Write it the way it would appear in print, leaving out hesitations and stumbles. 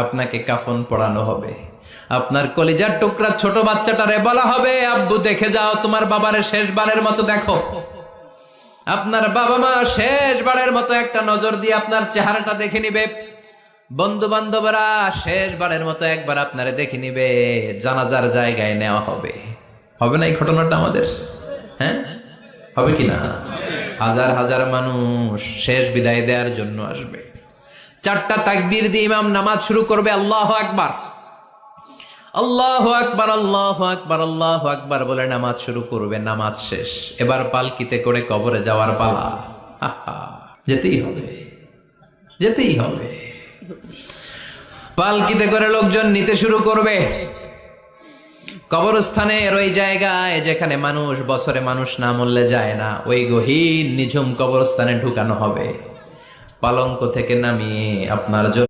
আপনাকে কাফন পরানো হবে। আপনার কলিজার টুকরা ছোট বাচ্চাটারে বলা হবে, আব্বু দেখে যাও তোমার বাবারে শেষবারের মতো দেখো। আপনার বাবা মা শেষবারের মতো একটা নজর দিয়ে আপনার চেহারাটা দেখে নিবে। বন্ধু বান্ধবরা শেষবারের মতো একবার আপনারে দেখে নিবে। জানাজার জায়গায় নেওয়া হবে। হবে না এই ঘটনাটা আমাদের? হ্যাঁ, হবে কি না? হাজার হাজার মানুষ শেষ বিদায় দেওয়ার জন্য আসবে। 4টা তাকবীর দিয়ে ইমাম নামাজ শুরু করবে। আল্লাহু আকবার, আল্লাহু আকবার, আল্লাহু আকবার, আল্লাহু আকবার বলে নামাজ শুরু করবে। নামাজ শেষ। এবার পালকিতে করে কবরে যাওয়ার পালা। যেতেই হবে, যেতেই হবে। পালকিতে করে লোকজন নিতে শুরু করবে। কবরস্থানের ওই জায়গায় যেখানে মানুষ বছরে মানুষ না মরলে যায় না, ওই গহীন নিঝুম কবরস্থানে ঢুকানো হবে। পালঙ্ক থেকে নামিয়ে আপনার